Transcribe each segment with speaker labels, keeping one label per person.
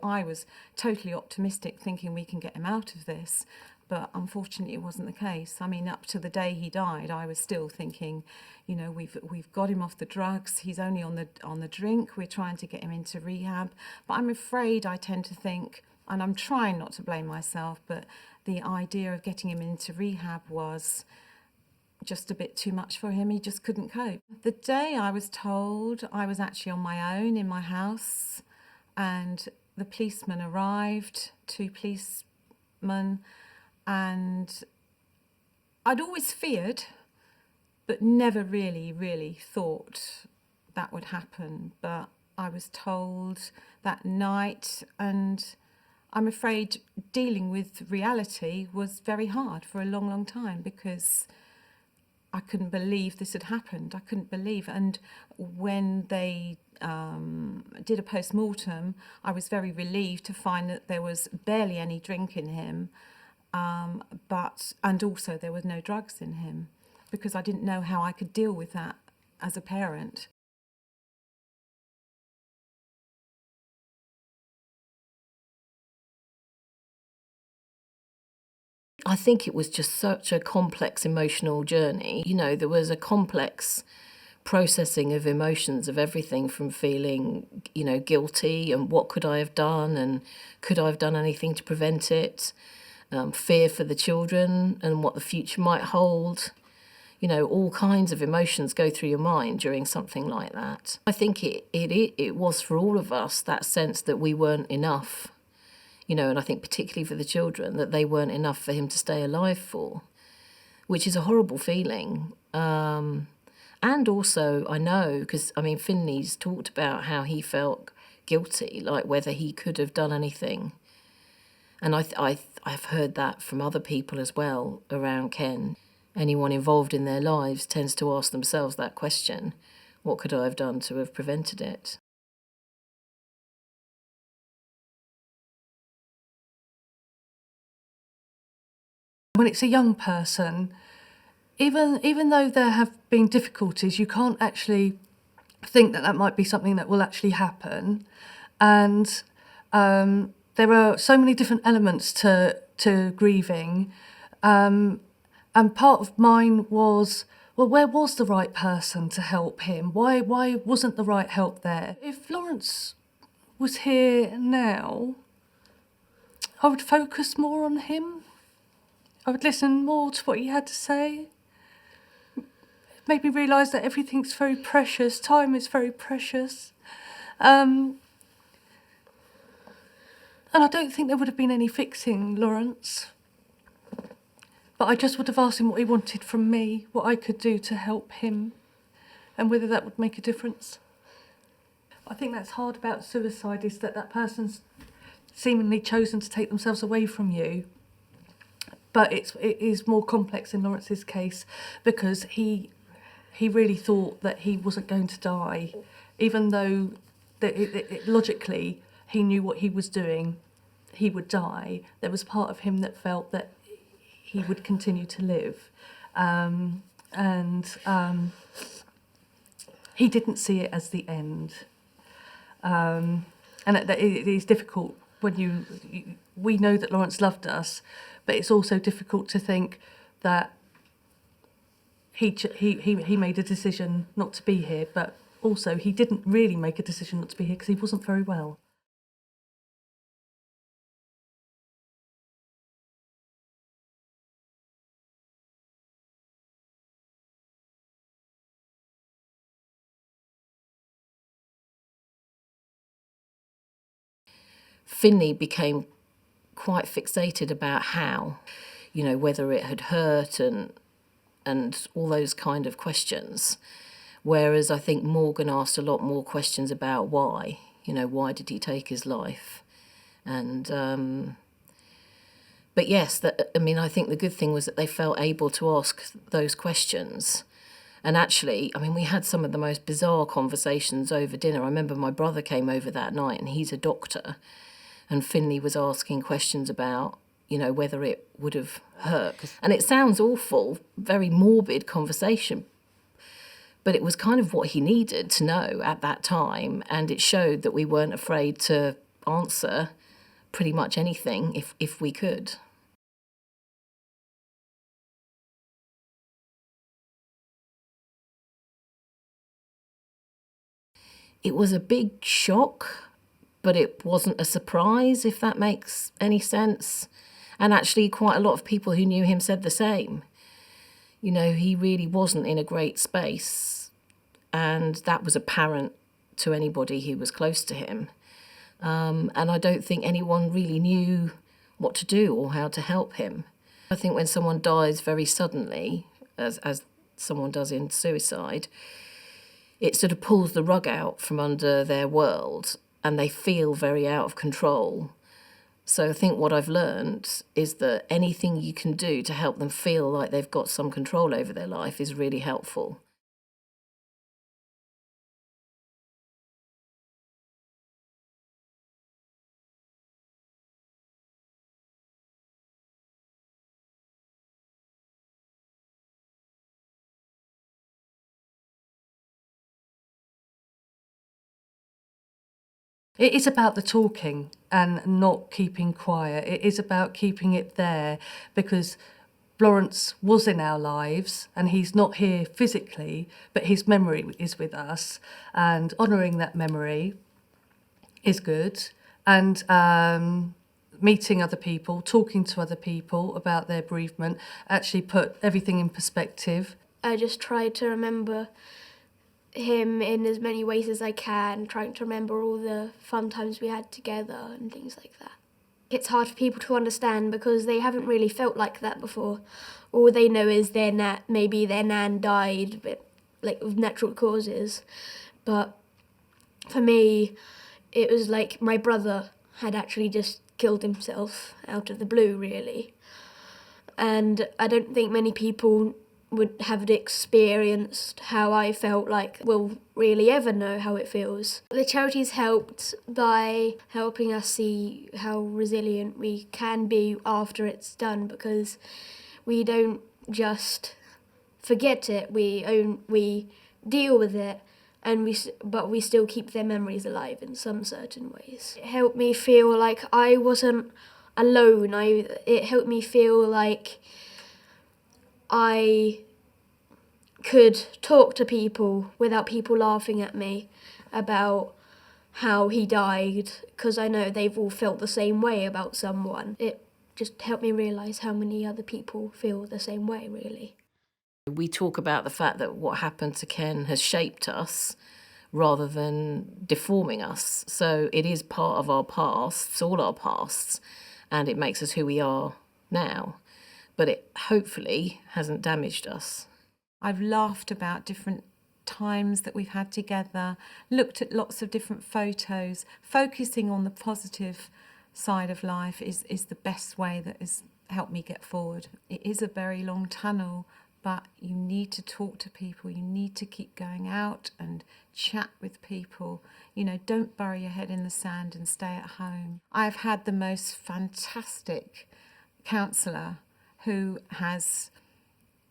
Speaker 1: I was totally optimistic, thinking we can get him out of this. But unfortunately, it wasn't the case. I mean, up to the day he died, I was still thinking, you know, we've got him off the drugs. He's only on the drink. We're trying to get him into rehab. But I'm afraid I tend to think, and I'm trying not to blame myself, but the idea of getting him into rehab was just a bit too much for him. He just couldn't cope. The day I was told, I was actually on my own in my house, and the policeman arrived, 2 policemen. And I'd always feared, but never really thought that would happen. But I was told that night, and I'm afraid dealing with reality was very hard for a long time, because I couldn't believe this had happened. I couldn't believe. And when they did a post-mortem, I was very relieved to find that there was barely any drink in him. And also there were no drugs in him, because I didn't know how I could deal with that as a parent.
Speaker 2: I think it was just such a complex emotional journey. You know, there was a complex processing of emotions, of everything from feeling, you know, guilty and what could I have done and could I have done anything to prevent it, fear for the children and what the future might hold. You know, all kinds of emotions go through your mind during something like that. I think it was for all of us that sense that we weren't enough. You know, and I think particularly for the children, that they weren't enough for him to stay alive for, which is a horrible feeling. And also, I know, because, I mean, Finley's talked about how he felt guilty, like whether he could have done anything. And I've heard that from other people as well around Ken. Anyone involved in their lives tends to ask themselves that question, what could I have done to have prevented it?
Speaker 3: When it's a young person, even though there have been difficulties, you can't actually think that might be something that will actually happen. And there are so many different elements to grieving. And part of mine was, well, where was the right person to help him? Why wasn't the right help there? If Lawrence was here now, I would focus more on him. I would listen more to what he had to say. It made me realise that everything's very precious. Time is very precious. And I don't think there would have been any fixing Lawrence. But I just would have asked him what he wanted from me, what I could do to help him, and whether that would make a difference. I think that's hard about suicide, is that person's seemingly chosen to take themselves away from you. But it is more complex in Lawrence's case, because he really thought that he wasn't going to die, even though logically he knew what he was doing, he would die. There was part of him that felt that he would continue to live. He didn't see it as the end. And it is difficult when we know that Lawrence loved us, but it's also difficult to think that he made a decision not to be here, but also he didn't really make a decision not to be here because he wasn't very well.
Speaker 2: Finley became quite fixated about how, you know, whether it had hurt and all those kind of questions. Whereas I think Morgan asked a lot more questions about why, you know, why did he take his life? And, but yes, I think the good thing was that they felt able to ask those questions. And actually, I mean, we had some of the most bizarre conversations over dinner. I remember my brother came over that night, and he's a doctor. And Finley was asking questions about, you know, whether it would have hurt. And it sounds awful, very morbid conversation, but it was kind of what he needed to know at that time. And it showed that we weren't afraid to answer pretty much anything if we could. It was a big shock, but it wasn't a surprise, if that makes any sense. And actually quite a lot of people who knew him said the same. You know, he really wasn't in a great space, and that was apparent to anybody who was close to him. And I don't think anyone really knew what to do or how to help him. I think when someone dies very suddenly, as someone does in suicide, it sort of pulls the rug out from under their world and they feel very out of control. So I think what I've learned is that anything you can do to help them feel like they've got some control over their life is really helpful.
Speaker 3: It is about the talking and not keeping quiet. It is about keeping it there, because Lawrence was in our lives and he's not here physically, but his memory is with us, and honouring that memory is good. And meeting other people, talking to other people about their bereavement, actually put everything in perspective.
Speaker 4: I just try to remember him in as many ways as I can, trying to remember all the fun times we had together and things like that. It's hard for people to understand because they haven't really felt like that before. All they know is maybe their nan died, but like of natural causes. But for me, it was like my brother had actually just killed himself out of the blue, really. And I don't think many people would have experienced how I felt like will really ever know how it feels. The charity's helped by helping us see how resilient we can be after it's done, because we don't just forget it, we deal with it, but we still keep their memories alive in some certain ways. It helped me feel like I wasn't alone. It helped me feel like I could talk to people without people laughing at me about how he died, because I know they've all felt the same way about someone. It just helped me realise how many other people feel the same way, really.
Speaker 2: We talk about the fact that what happened to Ken has shaped us rather than deforming us. So it is part of our pasts, all our pasts, and it makes us who we are now. But it hopefully hasn't damaged us.
Speaker 1: I've laughed about different times that we've had together, looked at lots of different photos. Focusing on the positive side of life is the best way that has helped me get forward. It is a very long tunnel, but you need to talk to people. You need to keep going out and chat with people. You know, don't bury your head in the sand and stay at home. I've had the most fantastic counsellor who has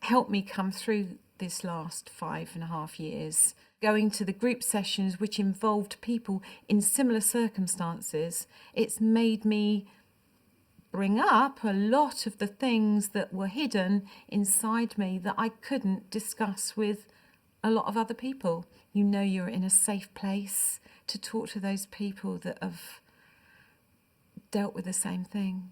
Speaker 1: helped me come through this last 5.5 years. Going to the group sessions, which involved people in similar circumstances, it's made me bring up a lot of the things that were hidden inside me that I couldn't discuss with a lot of other people. You know, you're in a safe place to talk to those people that have dealt with the same thing.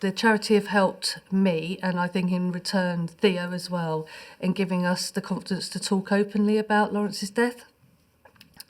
Speaker 3: The charity have helped me, and I think in return Theo as well, in giving us the confidence to talk openly about Lawrence's death,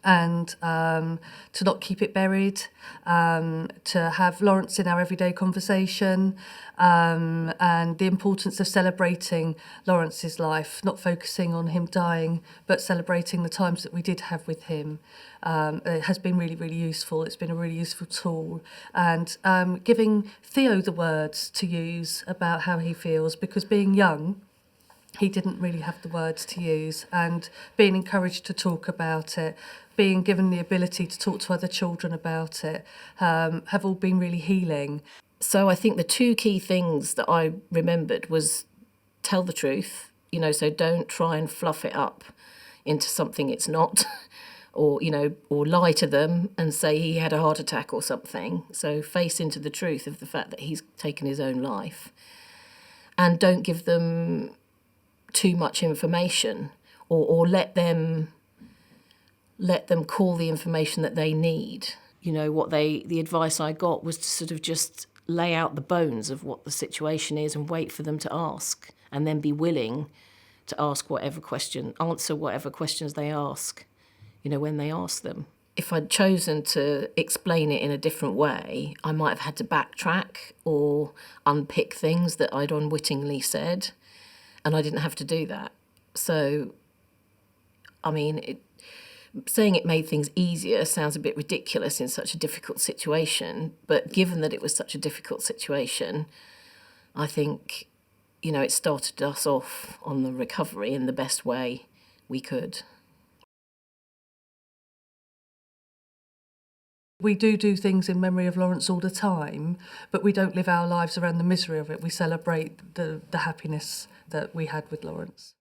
Speaker 3: and to not keep it buried, to have Lawrence in our everyday conversation, and the importance of celebrating Lawrence's life, not focusing on him dying, but celebrating the times that we did have with him. It has been really, really useful. It's been a really useful tool. And giving Theo the words to use about how he feels, because being young, he didn't really have the words to use, and being encouraged to talk about it, being given the ability to talk to other children about it, have all been really healing.
Speaker 2: So I think the two key things that I remembered was tell the truth, so don't try and fluff it up into something it's not, or lie to them and say he had a heart attack or something. So face into the truth of the fact that he's taken his own life, and don't give them too much information, or let them call the information that they need. The advice I got was to sort of just lay out the bones of what the situation is and wait for them to ask, and then be willing to answer whatever questions they ask, when they ask them. If I'd chosen to explain it in a different way, I might have had to backtrack or unpick things that I'd unwittingly said, and I didn't have to do that. So, saying it made things easier sounds a bit ridiculous in such a difficult situation, but given that it was such a difficult situation, I think, it started us off on the recovery in the best way we could.
Speaker 3: We do things in memory of Lawrence all the time, but we don't live our lives around the misery of it. We celebrate the happiness that we had with Lawrence.